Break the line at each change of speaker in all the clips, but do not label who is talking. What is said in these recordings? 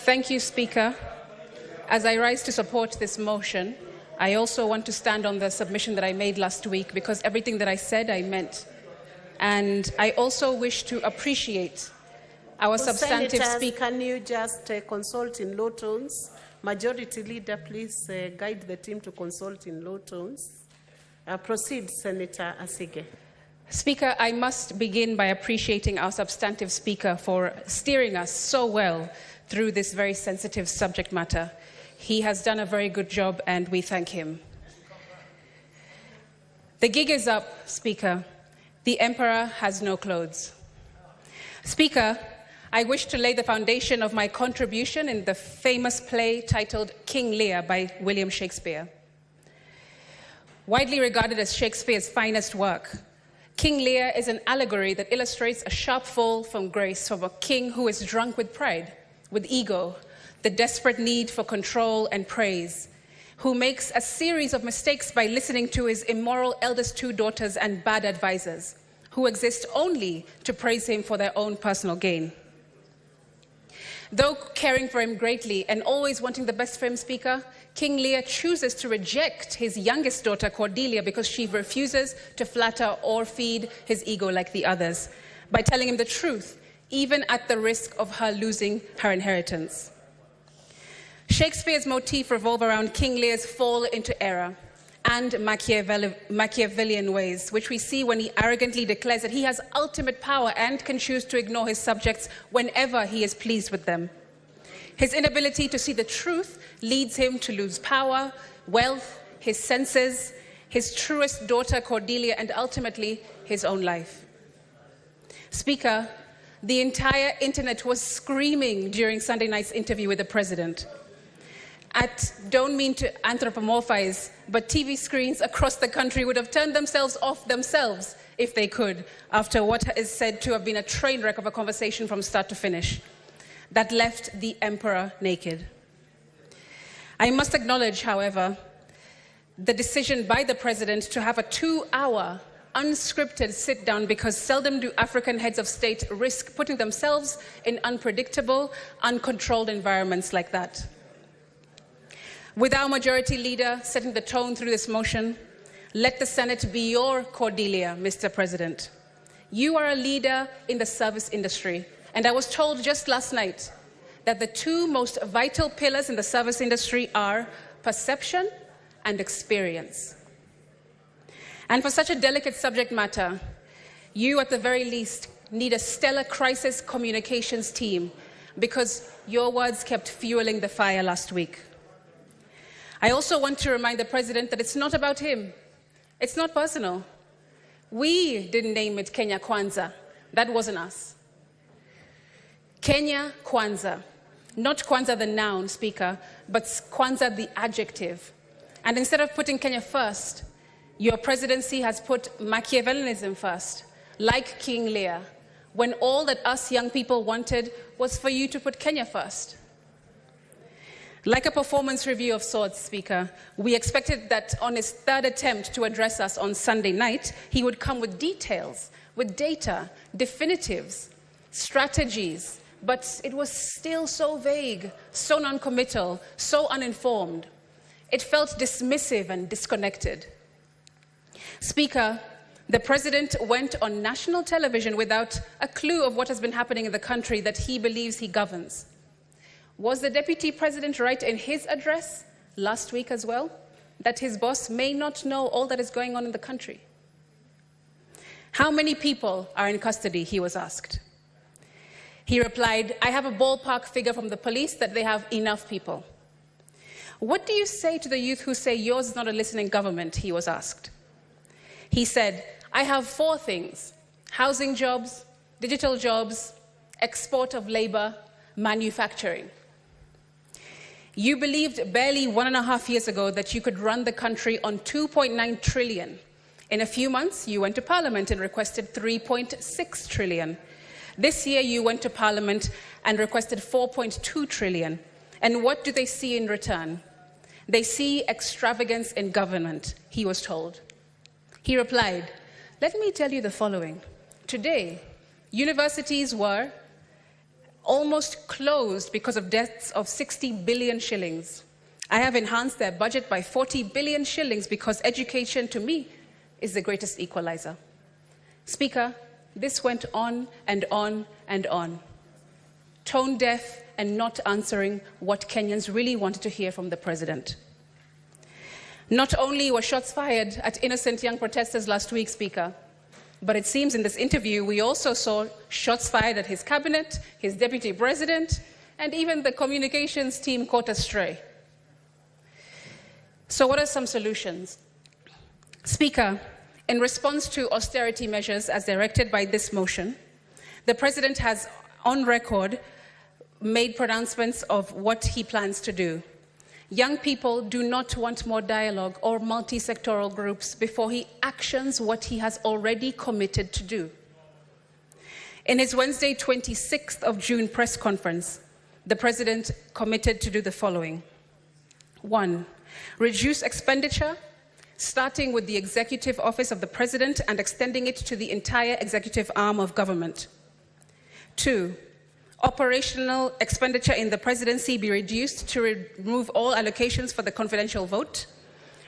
Thank you, Speaker. As I rise to support this motion, I also want to stand on the submission that I made last week, because everything that I said, I meant. And I also wish to appreciate our substantive Speaker.
Can you just consult in low tones? Majority Leader, please guide the team to consult in low tones. Proceed, Senator Asige.
Speaker, I must begin by appreciating our substantive Speaker for steering us so well through this very sensitive subject matter. He has done a very good job, and we thank him. The gig is up, Speaker. The Emperor has no clothes. Speaker, I wish to lay the foundation of my contribution in the famous play titled King Lear by William Shakespeare. Widely regarded as Shakespeare's finest work, King Lear is an allegory that illustrates a sharp fall from grace from a king who is drunk with pride, with ego, the desperate need for control and praise, who makes a series of mistakes by listening to his immoral eldest two daughters and bad advisors, who exist only to praise him for their own personal gain. Though caring for him greatly and always wanting the best for him, Speaker, King Lear chooses to reject his youngest daughter, Cordelia, because she refuses to flatter or feed his ego like the others, by telling him the truth, even at the risk of her losing her inheritance. Shakespeare's motif revolves around King Lear's fall into error and Machiavellian ways, which we see when he arrogantly declares that he has ultimate power and can choose to ignore his subjects whenever he is pleased with them. His inability to see the truth leads him to lose power, wealth, his senses, his truest daughter Cordelia, and ultimately his own life. Speaker, the entire internet was screaming during Sunday night's interview with the president. Don't mean to anthropomorphize, but TV screens across the country would have turned themselves off themselves if they could, after what is said to have been a train wreck of a conversation from start to finish that left the emperor naked. I must acknowledge, however, the decision by the president to have a 2-hour unscripted sit-down, because seldom do African heads of state risk putting themselves in unpredictable, uncontrolled environments like that. With our majority leader setting the tone through this motion, let the Senate be your Cordelia, Mr. President. You are a leader in the service industry, and I was told just last night that the two most vital pillars in the service industry are perception and experience. And for such a delicate subject matter, you at the very least need a stellar crisis communications team, because your words kept fueling the fire last week. I also want to remind the president that it's not about him. It's not personal. We didn't name it Kenya Kwanza. That wasn't us. Kenya Kwanza. Not Kwanza the noun, Speaker, but Kwanza the adjective. And instead of putting Kenya first, your presidency has put Machiavellianism first, like King Lear, when all that us young people wanted was for you to put Kenya first. Like a performance review of sorts, Speaker, we expected that on his third attempt to address us on Sunday night, he would come with details, with data, definitives, strategies, but it was still so vague, so non-committal, so uninformed. It felt dismissive and disconnected. Speaker, the president went on national television without a clue of what has been happening in the country that he believes he governs. Was the deputy president right in his address last week as well, that his boss may not know all that is going on in the country? How many people are in custody, he was asked. He replied, I have a ballpark figure from the police that they have enough people. What do you say to the youth who say yours is not a listening government, he was asked. He said, I have 4 things: housing jobs, digital jobs, export of labor, manufacturing. You believed barely 1.5 years ago that you could run the country on 2.9 trillion. In a few months, you went to Parliament and requested 3.6 trillion. This year, you went to Parliament and requested 4.2 trillion. And what do they see in return? They see extravagance in government, he was told. He replied, let me tell you the following. Today, universities were almost closed because of debts of 60 billion shillings. I have enhanced their budget by 40 billion shillings because education, to me, is the greatest equalizer. Speaker, this went on and on and on. Tone deaf and not answering what Kenyans really wanted to hear from the president. Not only were shots fired at innocent young protesters last week, Speaker, but it seems in this interview we also saw shots fired at his cabinet, his deputy president, and even the communications team caught astray. So what are some solutions? Speaker, in response to austerity measures as directed by this motion, the president has on record made pronouncements of what he plans to do. Young people do not want more dialogue or multi-sectoral groups before he actions what he has already committed to do. In his Wednesday, 26th of June press conference, the president committed to do the following. 1, reduce expenditure, starting with the executive office of the president and extending it to the entire executive arm of government. 2, operational expenditure in the presidency be reduced to remove all allocations for the confidential vote,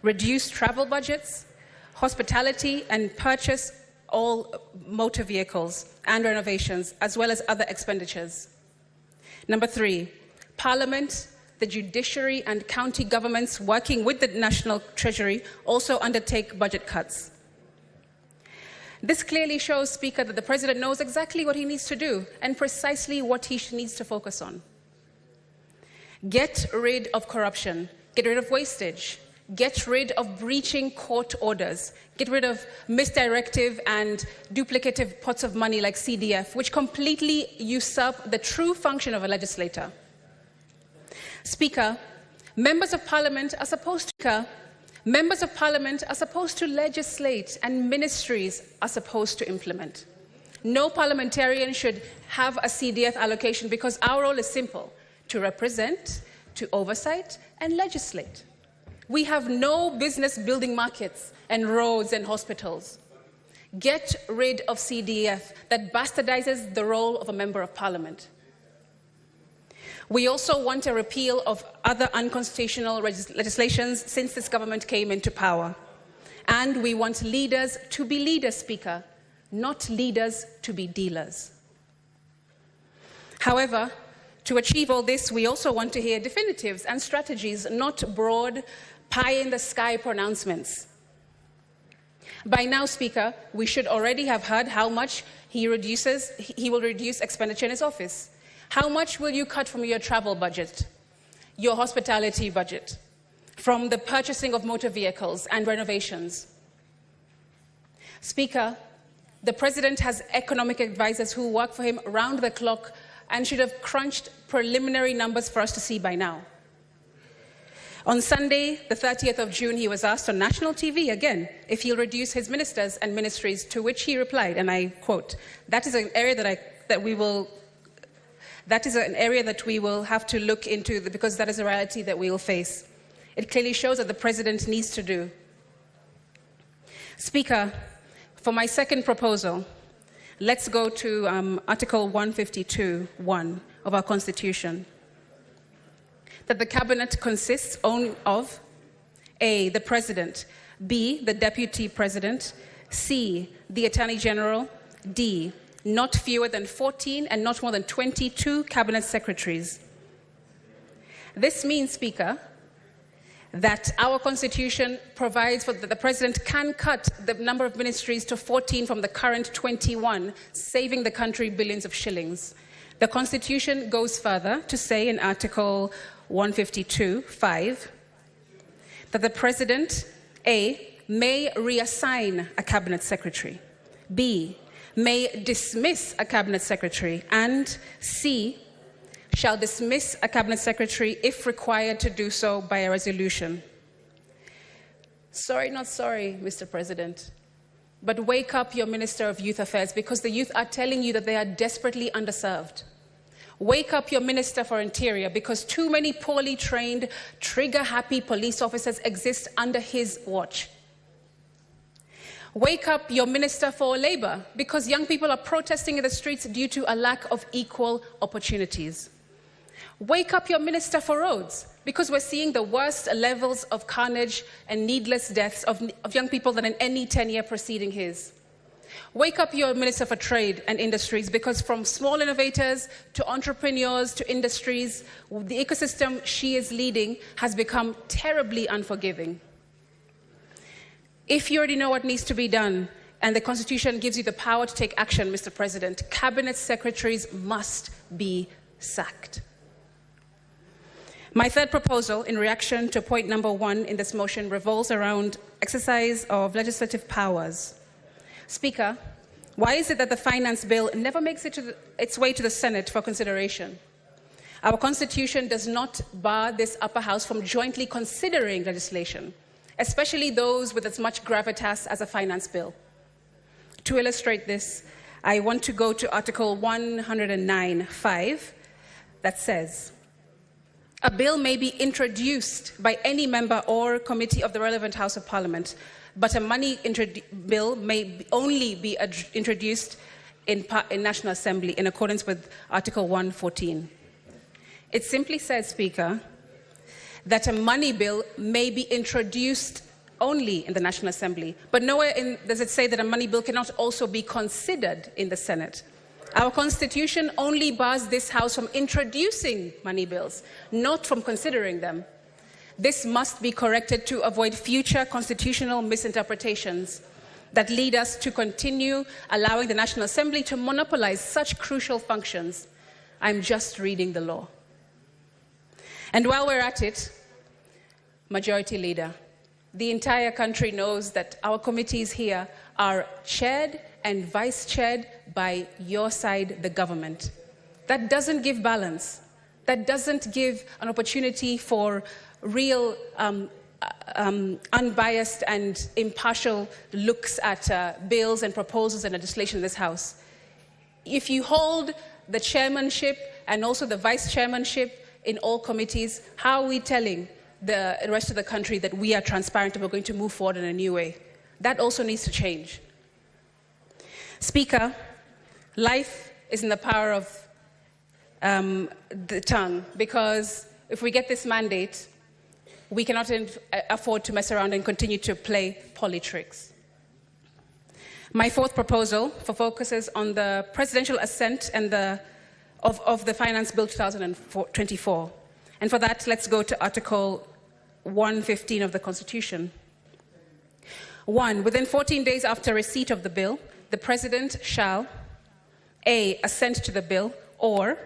reduce travel budgets, hospitality, and purchase all motor vehicles and renovations, as well as other expenditures. Number 3, Parliament, the judiciary, and county governments working with the National Treasury also undertake budget cuts. This clearly shows, Speaker, that the president knows exactly what he needs to do and precisely what he needs to focus on. Get rid of corruption, get rid of wastage, get rid of breaching court orders, get rid of misdirective and duplicative pots of money like CDF, which completely usurp the true function of a legislator. Speaker, members of Parliament are supposed to legislate and ministries are supposed to implement. No parliamentarian should have a CDF allocation because our role is simple: to represent, to oversight, and legislate. We have no business building markets and roads and hospitals. Get rid of CDF that bastardizes the role of a member of Parliament. We also want a repeal of other unconstitutional legislations since this government came into power. And we want leaders to be leaders, Speaker, not leaders to be dealers. However, to achieve all this, we also want to hear definitives and strategies, not broad, pie-in-the-sky pronouncements. By now, Speaker, we should already have heard how much he will reduce expenditure in his office. How much will you cut from your travel budget, your hospitality budget, from the purchasing of motor vehicles and renovations? Speaker, the president has economic advisors who work for him round the clock and should have crunched preliminary numbers for us to see by now. On Sunday, the 30th of June, he was asked on national TV again if he'll reduce his ministers and ministries, to which he replied, and I quote, "That is an area that we will have to look into because that is a reality that we will face." It clearly shows that the president needs to do. Speaker, for my second proposal, let's go to Article 152(1) of our Constitution. That the cabinet consists only of A, the president, B, the deputy president, C, the attorney general, D, not fewer than 14 and not more than 22 cabinet secretaries. This means, Speaker, that our Constitution provides for that the president can cut the number of ministries to 14 from the current 21, saving the country billions of shillings. The Constitution goes further to say in Article 152(5) that the president, A, may reassign a cabinet secretary, B, may dismiss a cabinet secretary, and C, shall dismiss a cabinet secretary if required to do so by a resolution. Sorry, not sorry, Mr. President, but wake up your Minister of Youth Affairs, because the youth are telling you that they are desperately underserved. Wake up your Minister for Interior, because too many poorly trained, trigger-happy police officers exist under his watch. Wake up your Minister for Labour, because young people are protesting in the streets due to a lack of equal opportunities. Wake up your Minister for Roads, because we're seeing the worst levels of carnage and needless deaths of young people than in any 10-year preceding his. Wake up your Minister for Trade and Industries, because from small innovators to entrepreneurs to industries, the ecosystem she is leading has become terribly unforgiving. If you already know what needs to be done, and the Constitution gives you the power to take action, Mr. President, Cabinet Secretaries must be sacked. My third proposal, in reaction to point number 1 in this motion, revolves around exercise of legislative powers. Speaker, why is it that the finance bill never makes its way to the Senate for consideration? Our Constitution does not bar this upper house from jointly considering legislation, especially those with as much gravitas as a finance bill. To illustrate this, I want to go to Article 109(5) that says, a bill may be introduced by any member or committee of the relevant House of Parliament, but a money bill may only be introduced in National Assembly in accordance with Article 114. It simply says, Speaker, that a money bill may be introduced only in the National Assembly, but nowhere does it say that a money bill cannot also be considered in the Senate. Our Constitution only bars this House from introducing money bills, not from considering them. This must be corrected to avoid future constitutional misinterpretations that lead us to continue allowing the National Assembly to monopolize such crucial functions. I'm just reading the law. And while we're at it, Majority Leader, the entire country knows that our committees here are chaired and vice-chaired by your side, the government. That doesn't give balance. That doesn't give an opportunity for real unbiased and impartial looks at bills and proposals and legislation in this House. If you hold the chairmanship and also the vice-chairmanship in all committees, how are we telling the rest of the country that we are transparent and we're going to move forward in a new way? That also needs to change. Speaker, life is in the power of the tongue, because if we get this mandate, we cannot afford to mess around and continue to play politricks. My fourth proposal focuses on the presidential assent and of the Finance Bill 2024. And for that, let's go to Article 115 of the Constitution. 1. Within 14 days after receipt of the bill, the President shall A. assent to the bill, or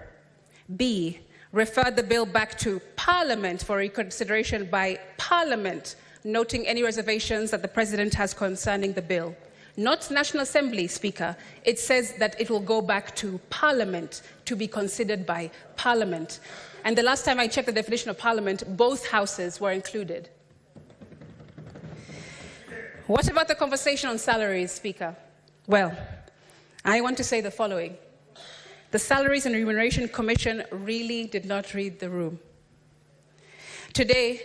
B. refer the bill back to Parliament for reconsideration by Parliament, noting any reservations that the President has concerning the bill. Not National Assembly, Speaker. It says that it will go back to Parliament to be considered by Parliament. And the last time I checked the definition of Parliament, both houses were included. What about the conversation on salaries, Speaker? Well, I want to say the following. The Salaries and Remuneration Commission really did not read the room. Today,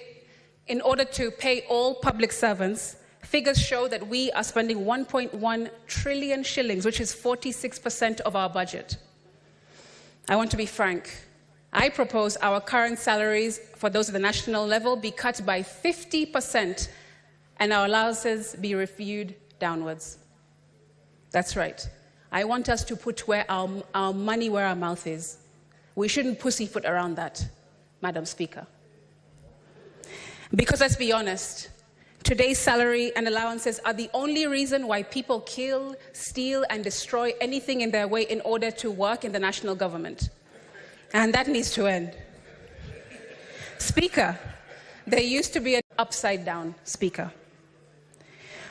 in order to pay all public servants, figures show that we are spending 1.1 trillion shillings, which is 46% of our budget. I want to be frank. I propose our current salaries for those at the national level be cut by 50% and our allowances be reviewed downwards. That's right. I want us to put our money where our mouth is. We shouldn't pussyfoot around that, Madam Speaker. Because let's be honest, today's salary and allowances are the only reason why people kill, steal, and destroy anything in their way in order to work in the national government. And that needs to end. Speaker, there used to be an upside down, Speaker.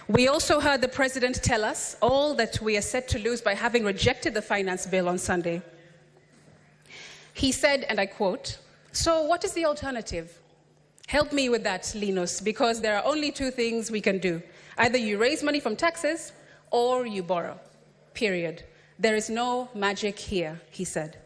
We also heard the President tell us all that we are set to lose by having rejected the finance bill on Sunday. He said, and I quote, "So what is the alternative? Help me with that, Linus, because there are only two things we can do. Either you raise money from taxes or you borrow. Period. There is no magic here," he said.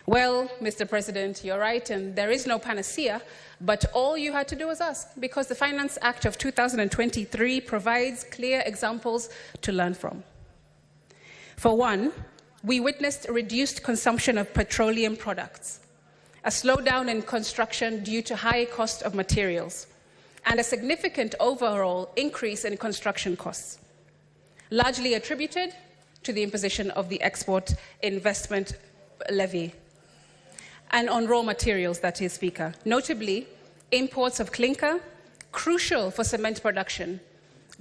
Well, Mr. President, you're right, and there is no panacea, but all you had to do was ask, because the Finance Act of 2023 provides clear examples to learn from. For one, we witnessed a reduced consumption of petroleum products, a slowdown in construction due to high cost of materials, and a significant overall increase in construction costs, largely attributed to the imposition of the export investment levy, and on raw materials, that is, Speaker. Notably, imports of clinker, crucial for cement production,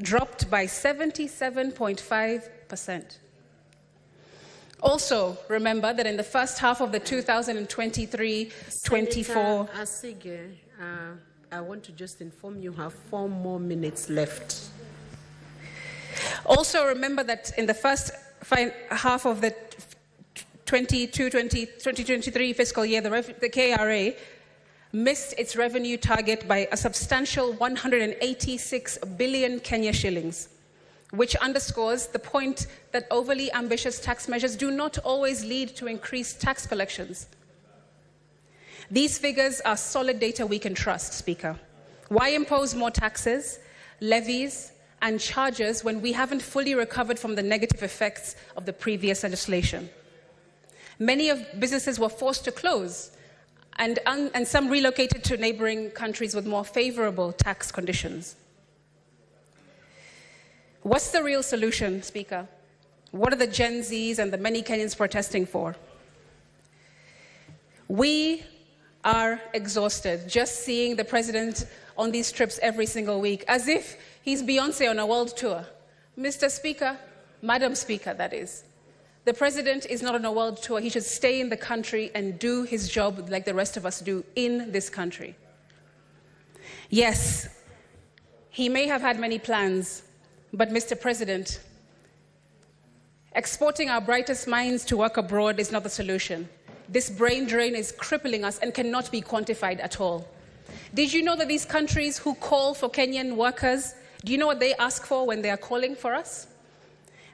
dropped by 77.5%. Also, remember that in the first half of the 2023-24...
Asige, I want to just inform you have 4 more minutes left.
Also, remember that in the first half of the 2023 fiscal year, the KRA missed its revenue target by a substantial 186 billion Kenya shillings, which underscores the point that overly ambitious tax measures do not always lead to increased tax collections. These figures are solid data we can trust, Speaker. Why impose more taxes, levies, and charges when we haven't fully recovered from the negative effects of the previous legislation? Many of businesses were forced to close, and some relocated to neighboring countries with more favorable tax conditions. What's the real solution, Speaker? What are the Gen Zs and the many Kenyans protesting for? We are exhausted just seeing the president on these trips every single week, as if he's Beyonce on a world tour. Mr. Speaker, Madam Speaker, that is. The president is not on a world tour. He should stay in the country and do his job like the rest of us do in this country. Yes, he may have had many plans, but Mr. President, exporting our brightest minds to work abroad is not the solution. This brain drain is crippling us and cannot be quantified at all. Did you know that these countries who call for Kenyan workers, do you know what they ask for when they are calling for us?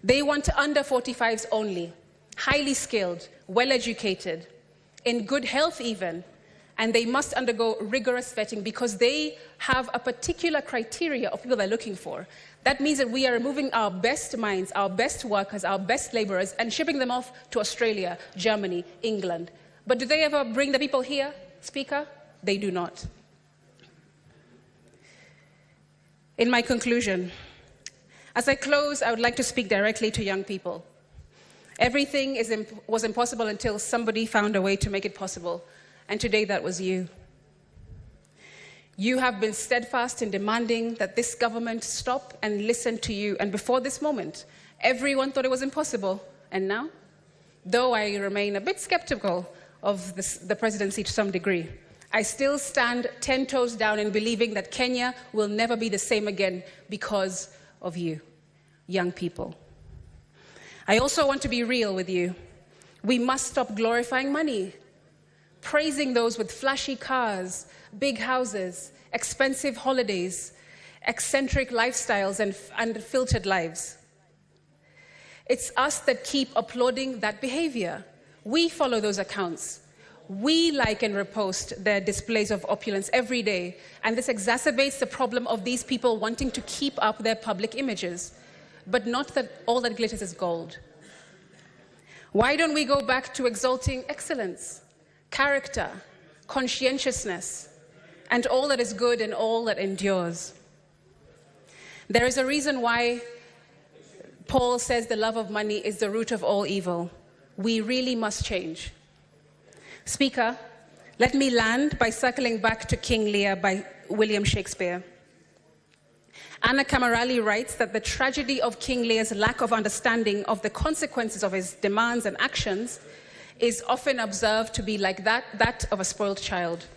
They want under 45s only, highly skilled, well-educated, in good health even, and they must undergo rigorous vetting because they have a particular criteria of people they're looking for. That means that we are removing our best minds, our best workers, our best laborers, and shipping them off to Australia, Germany, England. But do they ever bring the people here, Speaker? They do not. In my conclusion, as I close, I would like to speak directly to young people. Everything was impossible until somebody found a way to make it possible, and today that was you. You have been steadfast in demanding that this government stop and listen to you, and before this moment, everyone thought it was impossible, and now, though I remain a bit skeptical of the presidency to some degree, I still stand 10 toes down in believing that Kenya will never be the same again because of you, young people. I also want to be real with you. We must stop glorifying money, praising those with flashy cars, big houses, expensive holidays, eccentric lifestyles, and filtered lives. It's us that keep applauding that behavior. We follow those accounts. We like and repost their displays of opulence every day, and this exacerbates the problem of these people wanting to keep up their public images, but not that all that glitters is gold. Why don't we go back to exalting excellence, character, conscientiousness, and all that is good and all that endures? There is a reason why Paul says the love of money is the root of all evil. We really must change. Speaker, let me land by circling back to King Lear by William Shakespeare. Anna Camerali writes that the tragedy of King Lear's lack of understanding of the consequences of his demands and actions is often observed to be like that of a spoiled child.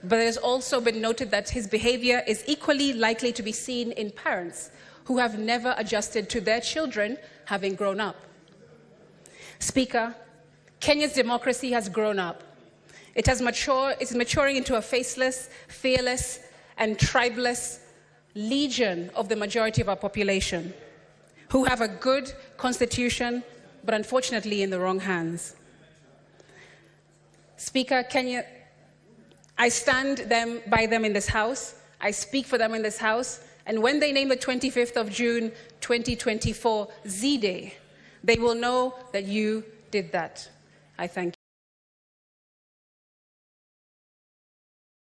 But it has also been noted that his behavior is equally likely to be seen in parents who have never adjusted to their children having grown up. Speaker, Kenya's democracy has grown up. It has matured, it's maturing into a faceless, fearless, and tribeless legion of the majority of our population, who have a good constitution, but unfortunately in the wrong hands. Speaker, I stand by them in this House. I speak for them in this House. And when they name the 25th of June, 2024, Z-Day, they will know that you did that. I thank you.